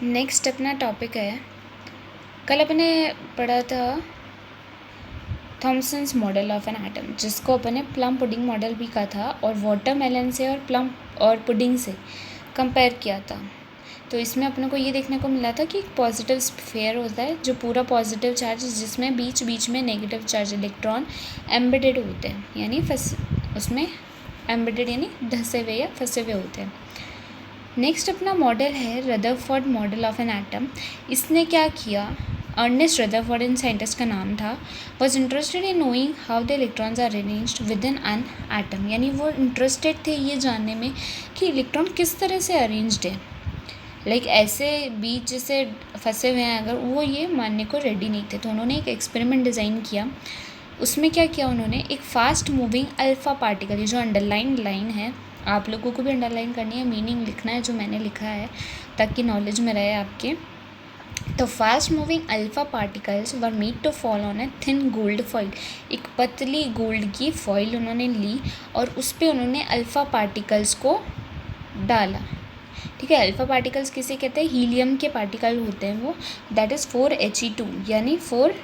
Next अपना topic है, कल अपने पढ़ा था Thomson's model of an atom, जिसको अपने प्लम पुडिंग मॉडल भी कहा था और वाटरमेलन से और प्लम और पुडिंग से कंपेयर किया था। तो इसमें अपने को ये देखने को मिला था कि एक पॉजिटिव स्फीयर होता है जो पूरा पॉजिटिव चार्ज, जिसमें बीच बीच में नेगेटिव चार्ज इलेक्ट्रॉन एम्बेडेड होते हैं, यानी उसमें एम्बेडेड यानी धसे हुए या फंसे हुए होते हैं। नेक्स्ट अपना मॉडल है Rutherford model of an atom. इसने क्या किया, अर्नेस्ट रदरफोर्ड इन साइंटिस्ट का नाम था, was interested in knowing how the electrons are arranged within an atom, यानी वो इंटरेस्टेड थे ये जानने में कि इलेक्ट्रॉन किस तरह से अरेंज्ड है, लाइक ऐसे बीच जैसे फंसे हुए हैं, अगर वो ये मानने को रेडी नहीं थे। तो उन्होंने एक एक्सपेरिमेंट डिज़ाइन किया। उसमें क्या किया उन्होंने, एक फास्ट मूविंग अल्फ़ा पार्टिकल, ये जो अंडरलाइन लाइन है आप लोगों को भी अंडरलाइन करनी है, मीनिंग लिखना है जो मैंने लिखा है ताकि नॉलेज में रहे आपके। तो fast moving alpha particles were made to fall on a thin gold foil, एक पतली गोल्ड की फॉइल उन्होंने ली और उस पर उन्होंने अल्फ़ा पार्टिकल्स को डाला। ठीक है, अल्फ़ा पार्टिकल्स किसे कहते हैं, हीलियम के पार्टिकल होते हैं वो, दैट इज़ 4He2, यानी 4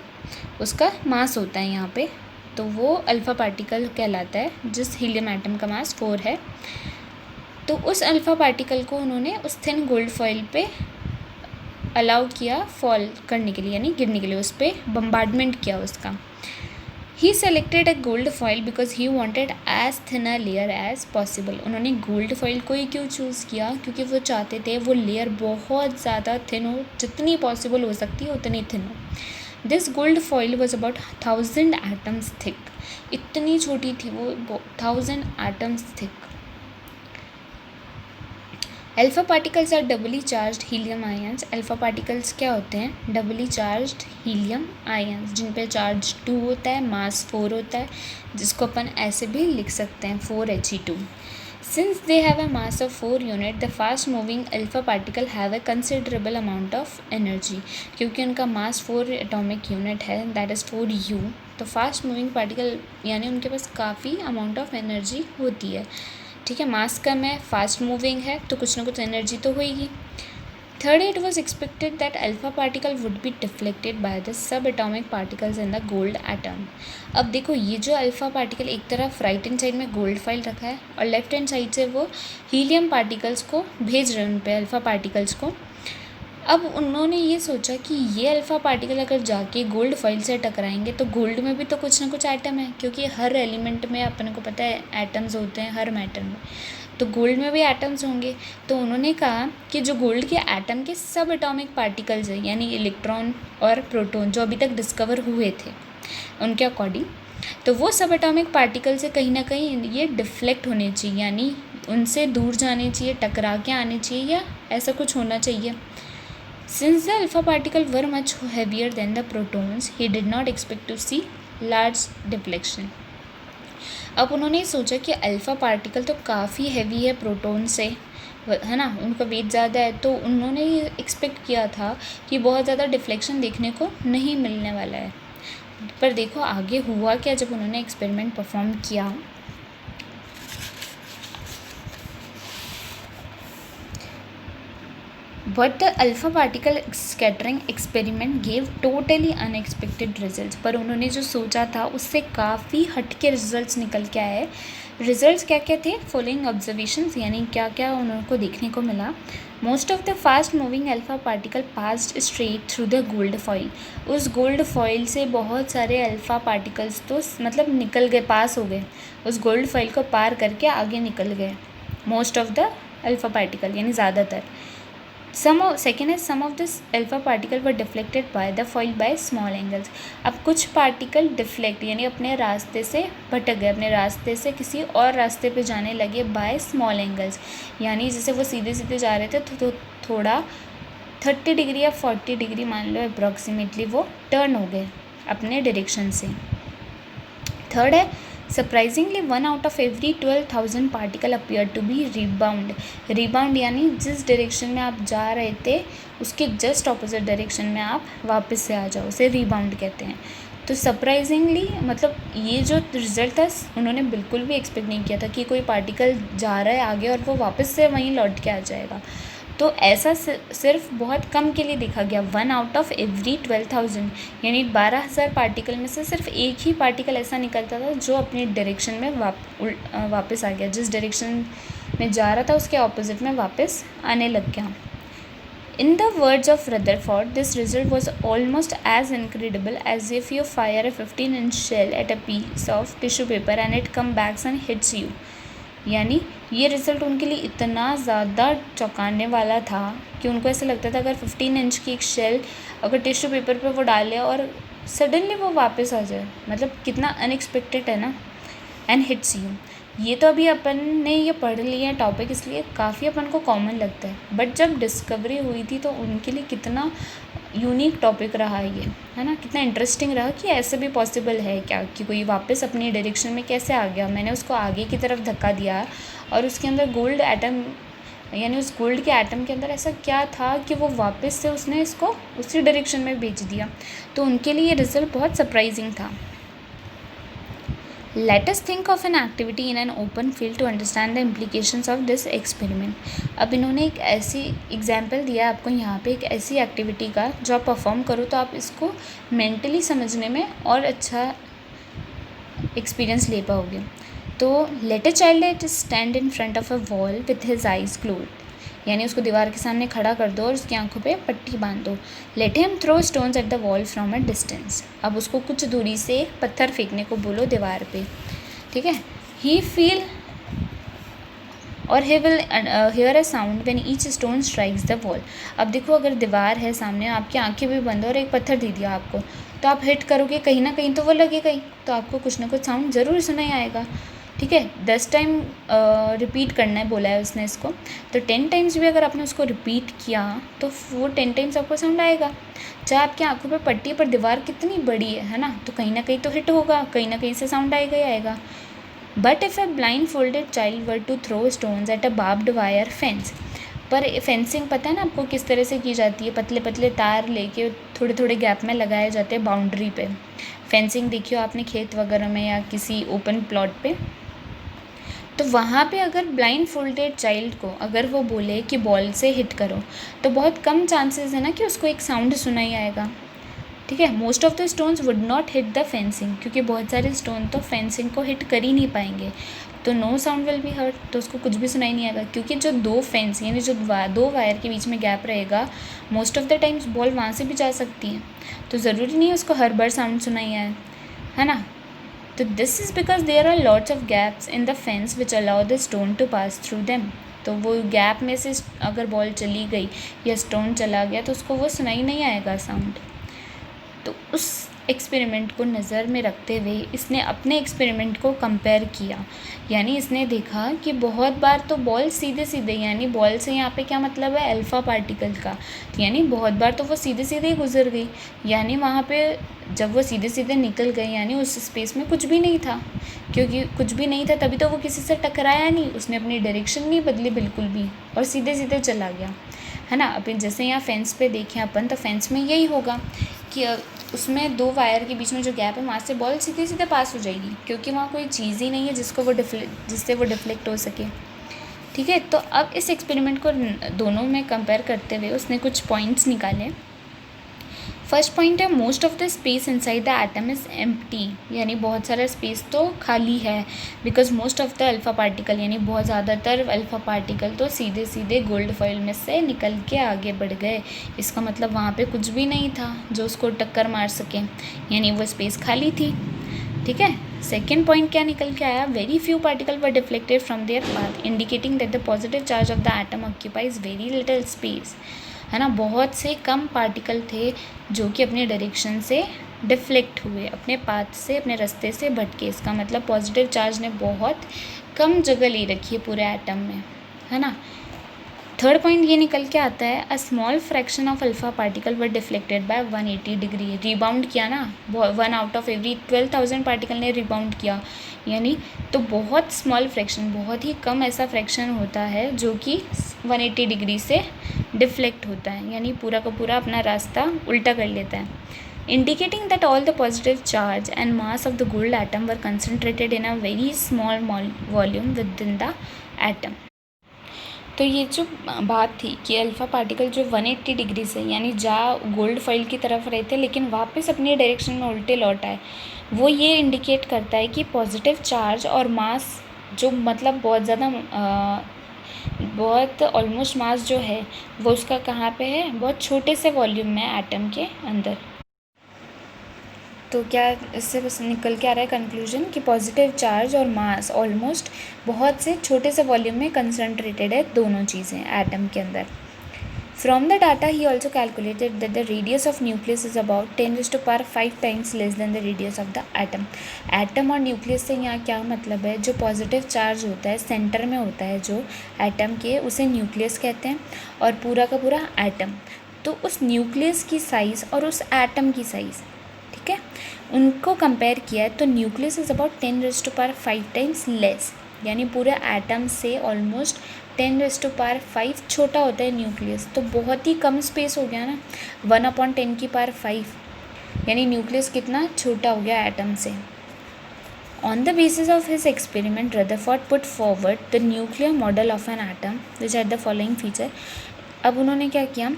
उसका मास होता है यहाँ पे, तो वो अल्फ़ा पार्टिकल कहलाता है जिस हीलियम एटम का मास 4 है। तो उस अल्फ़ा पार्टिकल को उन्होंने उस थिन गोल्ड फॉइल पे अलाउ किया फॉल करने के लिए, यानी गिरने के लिए, उस पर बम्बार्डमेंट किया उसका। He selected a gold foil because he wanted as thinner layer as possible. उन्होंने गोल्ड फॉइल को ही क्यों चूज़ किया, क्योंकि वो चाहते थे वो लेयर बहुत ज़्यादा थिन हो, जितनी पॉसिबल हो सकती है उतनी थिन हो। This gold foil was about 1000 atoms thick, इतनी छोटी थी वो, 1000 atoms thick. Alpha particles are doubly charged helium ions. Alpha particles क्या होते हैं, डबली चार्ज्ड हीलियम आयंस, जिन पे चार्ज 2 होता है, मास 4 होता है, जिसको अपन ऐसे भी लिख सकते हैं 4He2। Since they have a mass of 4 unit, the fast moving alpha particle have a considerable amount of energy, क्योंकि उनका मास 4 एटॉमिक यूनिट है, दैट इज़ 4U। तो फास्ट मूविंग पार्टिकल यानी उनके पास काफ़ी अमाउंट ऑफ एनर्जी होती है। ठीक है, मास कम है, फास्ट मूविंग है, तो कुछ ना कुछ एनर्जी तो होगी। Third, it was expected that alpha particle would be deflected by the sub atomic particles in the gold atom. अब देखो, ये जो अल्फ़ा पार्टिकल एक तरफ राइट हैंड साइड में गोल्ड फाइल रखा है और लेफ्ट हैंड साइड से वो हीलियम पार्टिकल्स को भेज रहे हैं, उन पे अल्फ़ा पार्टिकल्स को। अब उन्होंने ये सोचा कि ये अल्फ़ा पार्टिकल अगर जाके गोल्ड फॉइल से टकराएंगे तो गोल्ड में भी तो कुछ ना कुछ एटम है, क्योंकि हर एलिमेंट में अपने को पता है एटम्स होते हैं, हर मैटर में, तो गोल्ड में भी एटम्स होंगे। तो उन्होंने कहा कि जो गोल्ड के एटम के सब एटॉमिक पार्टिकल्स हैं, यानी इलेक्ट्रॉन और प्रोटॉन जो अभी तक डिस्कवर हुए थे उनके अकॉर्डिंग, तो वो सब एटॉमिक पार्टिकल से कहीं ना कहीं ये डिफ्लेक्ट होने चाहिए, यानी उनसे दूर जाने चाहिए, टकरा के आने चाहिए, या ऐसा कुछ होना चाहिए। Since the alpha particle were much heavier than the protons, he did not expect to see large deflection. अब उन्होंने सोचा कि अल्फ़ा पार्टिकल तो काफ़ी हैवी है प्रोटॉन से, है ना, उनका वेट ज़्यादा है, तो उन्होंने एक्सपेक्ट किया था कि बहुत ज़्यादा डिफ्लेक्शन देखने को नहीं मिलने वाला है। पर देखो आगे हुआ क्या, जब उन्होंने एक्सपेरिमेंट परफॉर्म किया, but the alpha particle scattering experiment gave totally unexpected results. पर उन्होंने जो सोचा था उससे काफ़ी हटके रिजल्ट्स निकल के आए। रिजल्ट्स क्या क्या थे, फॉलोइंग ऑब्जर्वेशंस, यानी क्या क्या उनको देखने को मिला। Most of the fast moving alpha particle passed straight through the gold foil. उस गोल्ड फॉइल से बहुत सारे अल्फ़ा पार्टिकल्स तो मतलब निकल गए, पास हो गए, उस गोल्ड फॉइल को पार करके आगे निकल गए most of the alpha particle, यानी ज़्यादातर। Second is some of this alpha particle were deflected by the foil by small angles. अब कुछ पार्टिकल डिफ्लेक्ट यानी अपने रास्ते से भटक गए, अपने रास्ते से किसी और रास्ते पे जाने लगे बाय स्मॉल एंगल्स, यानी जैसे वो सीधे सीधे जा रहे थे तो थोड़ा 30 डिग्री या 40 डिग्री मान लो अप्रॉक्सीमेटली वो टर्न हो गए अपने डायरेक्शन से। थर्ड है, surprisingly 1 out of every 12,000 particle appear to be rebound. Rebound यानी जिस डायरेक्शन में आप जा रहे थे उसके जस्ट ऑपोजिट डायरेक्शन में आप वापस से आ जाओ, उसे रिबाउंड कहते हैं। तो सरप्राइजिंगली मतलब ये जो रिज़ल्ट था उन्होंने बिल्कुल भी एक्सपेक्ट नहीं किया था कि कोई पार्टिकल जा रहा है आगे और वो वापस से वहीं लौट के आ जाएगा। तो ऐसा सिर्फ बहुत कम के लिए देखा गया, 1 आउट ऑफ एवरी 12,000, यानी 12,000 पार्टिकल में से सिर्फ एक ही पार्टिकल ऐसा निकलता था जो अपनी डायरेक्शन में वापस आ गया, जिस डायरेक्शन में जा रहा था उसके ऑपोजिट में वापस आने लग गया। In the words of Rutherford, this result was almost as incredible as if you fire a 15-inch shell at a piece of tissue paper and it comes back and hits you. यानी ये result उनके लिए इतना ज़्यादा चौंकाने वाला था कि उनको ऐसा लगता था अगर 15 इंच की एक शेल अगर टिश्यू पेपर पे वो डाले और सडनली वो वापस आ जाए, मतलब कितना अनएक्सपेक्टेड है ना। एंड हिट्स यू, ये तो अभी अपन ने ये पढ़ लिया टॉपिक, इसलिए काफ़ी अपन को कॉमन लगता है, बट जब डिस्कवरी हुई थी तो उनके लिए कितना यूनिक टॉपिक रहा ये, है ना, कितना इंटरेस्टिंग रहा कि ऐसे भी पॉसिबल है क्या कि कोई वापस अपनी डायरेक्शन में कैसे आ गया, मैंने उसको आगे की तरफ धक्का दिया और उसके अंदर गोल्ड एटम, यानी उस गोल्ड के एटम के अंदर ऐसा क्या था कि वो वापस से उसने इसको उसी डायरेक्शन में भेज दिया। तो उनके लिए ये रिज़ल्ट बहुत सरप्राइजिंग था। Let us think of an activity in an open field to understand the implications of this experiment. अब इन्होंने एक ऐसी एग्जाम्पल दिया आपको यहाँ पे, एक ऐसी एक्टिविटी का जो आप परफॉर्म करो तो आप इसको मेंटली समझने में और अच्छा एक्सपीरियंस ले पाओगे। तो let a child stand in front of a wall with his eyes closed, यानी उसको दीवार के सामने खड़ा कर दो और उसकी आंखों पे पट्टी बांध दो। Let him throw stones at the wall from a distance, अब उसको कुछ दूरी से पत्थर फेंकने को बोलो दीवार पे, ठीक है। ही फील और he will hair a sound when each stone strikes the wall. अब देखो अगर दीवार है सामने, आपकी आंखें भी बंद और एक पत्थर दे दिया आपको, तो आप हिट करोगे कहीं ना कहीं तो वो लगेगा ही, तो आपको कुछ ना कुछ साउंड ज़रूर सुनाई आएगा, ठीक है। 10 टाइम रिपीट करना है बोला है उसने इसको, तो 10 टाइम्स भी अगर आपने उसको रिपीट किया तो वो 10 टाइम्स आपको साउंड आएगा। चाहे आपकी आंखों पे पट्टी पर दीवार कितनी बड़ी है ना, तो कहीं ना कहीं तो हिट होगा, कहीं ना कहीं से साउंड आएगा ही आएगा। But if a blindfolded child were to throw stones at a barbed wire fence, पर फेंसिंग पता है ना आपको किस तरह से की जाती है, पतले पतले तार लेके थोड़े थोड़े गैप में लगाए जाते हैं बाउंड्री पे। फेंसिंग देखियो आपने खेत वगैरह में या किसी ओपन प्लॉट पे, तो वहाँ पे अगर ब्लाइंड फोल्डेड चाइल्ड को अगर वो बोले कि बॉल से हिट करो, तो बहुत कम चांसेस है ना कि उसको एक साउंड सुनाई आएगा, ठीक है। Most of the stones would not hit the fencing, क्योंकि बहुत सारे स्टोन तो फेंसिंग को हिट कर ही नहीं पाएंगे, तो no sound will be heard, तो उसको कुछ भी सुनाई नहीं आएगा, क्योंकि जो दो फेंस यानी जो दो वायर के बीच में गैप रहेगा, most of the times ball वहाँ से भी जा सकती है, तो ज़रूरी नहीं है उसको हर बार साउंड सुनाई आए, है ना। तो this is because there are lots of gaps in the fence which allow the stone to pass through them, तो वो गैप में से अगर बॉल चली गई या स्टोन चला गया तो उसको वो सुनाई नहीं आएगा साउंड। तो उस एक्सपेरिमेंट को नज़र में रखते हुए इसने अपने एक्सपेरिमेंट को कंपेयर किया, यानी इसने देखा कि बहुत बार तो बॉल सीधे सीधे, यानी बॉल से यहाँ पे क्या मतलब है, अल्फ़ा पार्टिकल का, यानी बहुत बार तो वो सीधे सीधे ही गुजर गई, यानी वहाँ पे जब वो सीधे सीधे निकल गई यानी उस स्पेस में कुछ भी नहीं था, क्योंकि कुछ भी नहीं था तभी तो वो किसी से टकराया नहीं, उसने अपनी डायरेक्शन नहीं बदली बिल्कुल भी और सीधे सीधे चला गया, है ना। अपन जैसे यहाँ फेंस पे देखें अपन, तो फेंस में यही होगा कि उसमें दो वायर के बीच में जो गैप है वहाँ से बॉल सीधे सीधे पास हो जाएगी, क्योंकि वहाँ कोई चीज़ ही नहीं है जिससे वो डिफ्लेक्ट हो सके, ठीक है। तो अब इस एक्सपेरिमेंट को दोनों में कंपेयर करते हुए उसने कुछ पॉइंट्स निकाले। फर्स्ट पॉइंट है most of the space inside the atom is empty, यानी बहुत सारा स्पेस तो खाली है, because most of the alpha particle यानी बहुत ज़्यादातर अल्फ़ा पार्टिकल तो सीधे सीधे गोल्ड फॉइल में से निकल के आगे बढ़ गए, इसका मतलब वहाँ पे कुछ भी नहीं था जो उसको टक्कर मार सके, यानी वो स्पेस खाली थी, ठीक है। सेकेंड पॉइंट क्या निकल के आया, very few particle were deflected from there path indicating that the positive charge of the atom occupies very little space, है ना। बहुत से कम पार्टिकल थे जो कि अपने डायरेक्शन से डिफ्लेक्ट हुए, अपने पाथ से, अपने रास्ते से भटके, इसका मतलब पॉजिटिव चार्ज ने बहुत कम जगह ले रखी है पूरे एटम में, है ना। थर्ड पॉइंट ये निकल के आता है, a small fraction of alpha particle were deflected by 180 degree, rebound किया ना, 1 आउट ऑफ एवरी 12,000 पार्टिकल ने रिबाउंड किया, यानी तो बहुत स्मॉल फ्रैक्शन, बहुत ही कम ऐसा फ्रैक्शन होता है जो कि 180 डिग्री से डिफ्लेक्ट होता है, यानी पूरा का पूरा अपना रास्ता उल्टा कर लेता है, indicating that all the positive charge and mass of the gold atom were concentrated in a very small volume with in the atom. तो ये जो बात थी कि अल्फ़ा पार्टिकल जो 180 डिग्री से यानी जहाँ गोल्ड फॉइल की तरफ रहे थे लेकिन वापस अपनी डायरेक्शन में उल्टे लौट आए, वो ये इंडिकेट करता है कि पॉजिटिव चार्ज और मास जो मतलब बहुत ज़्यादा बहुत ऑलमोस्ट मास जो है वो उसका कहाँ पे है, बहुत छोटे से वॉल्यूम में एटम के अंदर। तो क्या इससे बस निकल के आ रहा है कंक्लूजन कि पॉजिटिव चार्ज और मास ऑलमोस्ट बहुत से छोटे से वॉल्यूम में कंसनट्रेटेड है दोनों चीज़ें एटम के अंदर। From the data he also calculated that the radius of nucleus is about 10⁵ times less than the radius of the atom. Atom और न्यूक्लियस से यहाँ क्या मतलब है, जो पॉजिटिव चार्ज होता है सेंटर में होता है जो एटम के, उसे न्यूक्लियस कहते हैं, और पूरा का पूरा एटम। तो उस न्यूक्लियस की साइज़ और उस एटम की साइज़, ठीक है, उनको कंपेयर किया है तो nucleus is about 10⁵ times less, यानी पूरे एटम से ऑलमोस्ट 10⁵ छोटा होता है न्यूक्लियस। तो बहुत ही कम स्पेस हो गया ना, 1/10⁵, यानी न्यूक्लियस कितना छोटा हो गया एटम से। On the basis of his experiment Rutherford put forward the nuclear model of an atom which had the following feature. अब उन्होंने क्या किया,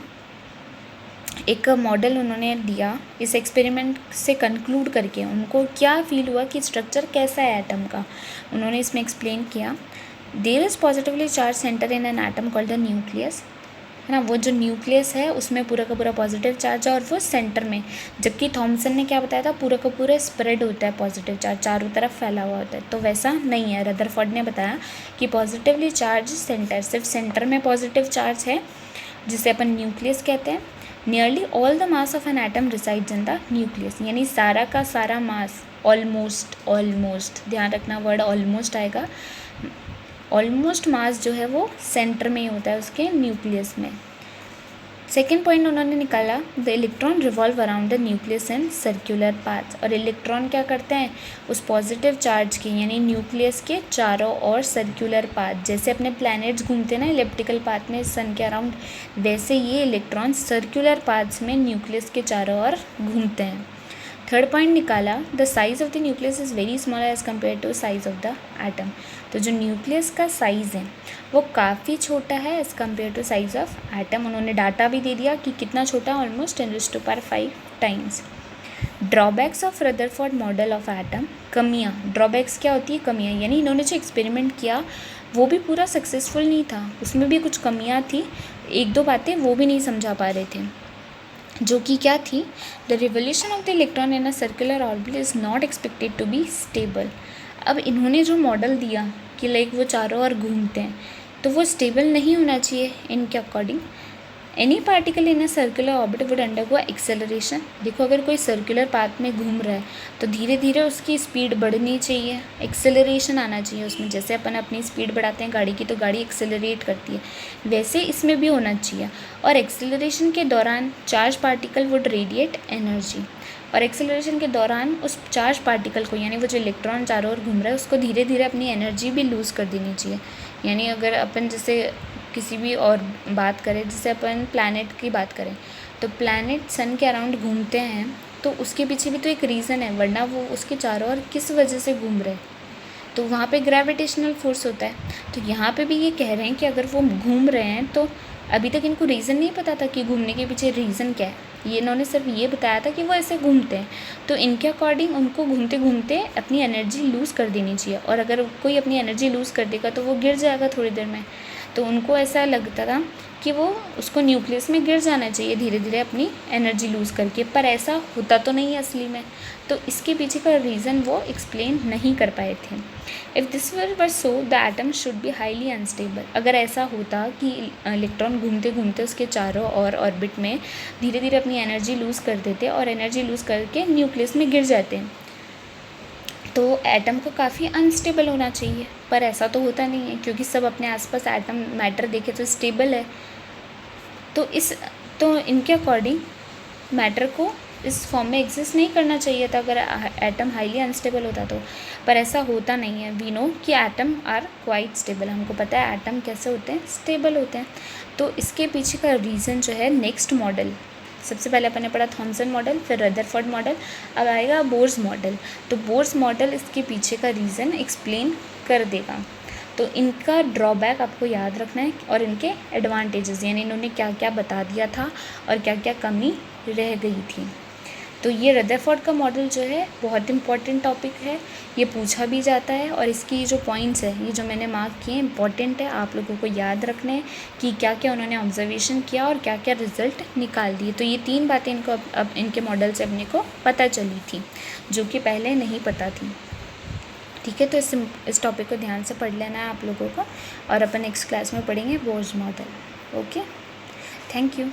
एक मॉडल उन्होंने दिया इस एक्सपेरिमेंट से कंक्लूड करके उनको क्या फील हुआ कि स्ट्रक्चर कैसा है एटम का। उन्होंने इसमें एक्सप्लेन किया, there is positively charge center in an atom called the nucleus, है ना, वो जो न्यूक्लियस है उसमें पूरा का पूरा पॉजिटिव चार्ज है और वो सेंटर में, जबकि थॉमसन ने क्या बताया था, पूरा का पूरा स्प्रेड होता है पॉजिटिव चार्ज, चारों तरफ फैला हुआ होता है। तो वैसा नहीं है, रदरफोर्ड ने बताया कि पॉजिटिवली चार्ज सेंटर, सिर्फ सेंटर में पॉजिटिव चार्ज है जिसे अपन न्यूक्लियस कहते हैं। Nearly all the mass of an atom resides in the nucleus, यानी सारा का सारा मास, ऑलमोस्ट ध्यान रखना वर्ड ऑलमोस्ट आएगा, ऑलमोस्ट मास जो है वो सेंटर में ही होता है उसके न्यूक्लियस में। सेकेंड पॉइंट उन्होंने निकाला, the electron revolve around the nucleus in circular paths, और इलेक्ट्रॉन क्या करते हैं उस पॉजिटिव चार्ज के यानी न्यूक्लियस के चारों ओर सर्कुलर पाथ, जैसे अपने प्लैनेट्स घूमते हैं ना इलेप्टिकल पाथ में सन के अराउंड, वैसे ये इलेक्ट्रॉन सर्कुलर पाथ्स में न्यूक्लियस के चारों ओर घूमते हैं। थर्ड पॉइंट निकाला, the size of the nucleus is very small as compare to size of the atom. तो जो न्यूक्लियस का साइज़ है वो काफ़ी छोटा है as compare to size of atom. उन्होंने डाटा भी दे दिया कि कितना छोटा, almost 10⁵ times. Drawbacks of Rutherford model of atom, कमियाँ, ड्रॉबैक्स क्या होती है, कमियाँ, यानी इन्होंने जो एक्सपेरिमेंट किया वो भी पूरा सक्सेसफुल नहीं था, उसमें भी कुछ कमियाँ थी, एक दो बातें वो भी नहीं समझा पा रहे थे, जो कि क्या थी, the revolution of the electron in a circular orbit is not expected to be stable. अब इन्होंने जो मॉडल दिया कि लाइक वो चारों ओर घूमते हैं, तो वो स्टेबल नहीं होना चाहिए इनके according. Any particle in a circular orbit would undergo acceleration. देखो अगर कोई सर्कुलर पाथ में घूम रहा है तो धीरे धीरे उसकी स्पीड बढ़नी चाहिए, एक्सेलरेशन आना चाहिए उसमें, जैसे अपन अपनी स्पीड बढ़ाते हैं गाड़ी की तो गाड़ी एक्सेलरेट करती है, वैसे इसमें भी होना चाहिए। और एक्सेलरेशन के दौरान charge particle would radiate energy, और एक्सेलरेशन के दौरान उस चार्ज पार्टिकल को यानी वो जो इलेक्ट्रॉन चारों ओर घूम रहा है उसको धीरे धीरे अपनी एनर्जी भी लूज़ कर देनी चाहिए। यानी अगर अपन जैसे किसी भी और बात करें, जैसे अपन प्लैनेट की बात करें तो प्लैनेट सन के अराउंड घूमते हैं तो उसके पीछे भी तो एक रीज़न है, वरना वो उसके चारों ओर किस वजह से घूम रहे हैं, तो वहाँ पे ग्रेविटेशनल फोर्स होता है। तो यहाँ पे भी ये कह रहे हैं कि अगर वो घूम रहे हैं तो अभी तक इनको रीज़न नहीं पता था कि घूमने के पीछे रीज़न क्या है, ये इन्होंने सिर्फ ये बताया था कि वो ऐसे घूमते हैं। तो इनके अकॉर्डिंग उनको घूमते घूमते अपनी एनर्जी लूज़ कर देनी चाहिए, और अगर कोई अपनी एनर्जी लूज़ कर देगा तो वो गिर जाएगा थोड़ी देर में। तो उनको ऐसा लगता था कि वो उसको न्यूक्लियस में गिर जाना चाहिए धीरे धीरे अपनी एनर्जी लूज़ करके, पर ऐसा होता तो नहीं है असली में। तो इसके पीछे का रीज़न वो एक्सप्लेन नहीं कर पाए थे। If this were so the atom should be highly unstable. अगर ऐसा होता कि इलेक्ट्रॉन घूमते घूमते उसके चारों और ऑर्बिट में धीरे धीरे अपनी एनर्जी लूज़ कर देते और एनर्जी लूज़ करके न्यूक्लियस में गिर जाते तो एटम को काफ़ी अनस्टेबल होना चाहिए, पर ऐसा तो होता नहीं है क्योंकि सब अपने आसपास एटम मैटर देखे तो स्टेबल है। तो इनके अकॉर्डिंग मैटर को इस फॉर्म में एग्जिस्ट नहीं करना चाहिए था अगर एटम हाईली अनस्टेबल होता तो, पर ऐसा होता नहीं है। वी नो कि एटम आर क्वाइट स्टेबल, हमको पता है एटम कैसे होते हैं, स्टेबल होते हैं। तो इसके पीछे का रीज़न जो है नेक्स्ट मॉडल, सबसे पहले अपन ने पढ़ा थॉमसन मॉडल, फिर रदरफोर्ड मॉडल, अब आएगा बोर्स मॉडल। तो बोर्स मॉडल इसके पीछे का रीज़न एक्सप्लेन कर देगा। तो इनका ड्रॉबैक आपको याद रखना है और इनके एडवांटेजेस, यानी इन्होंने क्या क्या बता दिया था और क्या क्या कमी रह गई थी। तो ये रदरफोर्ड का मॉडल जो है बहुत इंपॉर्टेंट टॉपिक है, ये पूछा भी जाता है और इसकी जो पॉइंट्स है ये जो मैंने मार्क किए इंपॉर्टेंट है, आप लोगों को याद रखने हैं कि क्या क्या उन्होंने ऑब्जर्वेशन किया और क्या क्या रिजल्ट निकाल दिए। तो ये 3 बातें इनको अब इनके मॉडल से अपने को पता चली थी जो कि पहले नहीं पता थी। ठीक है, तो इस टॉपिक को ध्यान से पढ़ लेना है आप लोगों को और अपन नेक्स्ट क्लास में पढ़ेंगे Bohr's model. Okay, thank you.